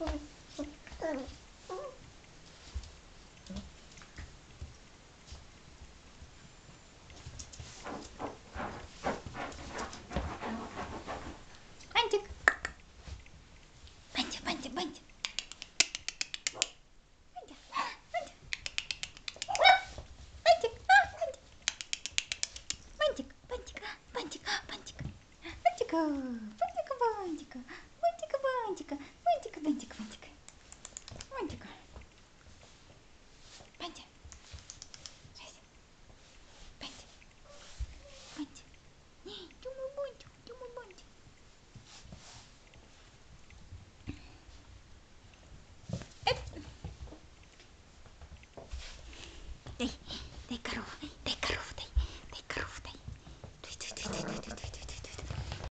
Бантик. Бантик, бантик, бантик. Бантик, бантик, бантик, бантик, бантика, бантика, бантика, бантика, бантика, бантика, бантика, бантика, бантика, бантик, бантик, бантик, думай бантик, думай бантик. Дай корову.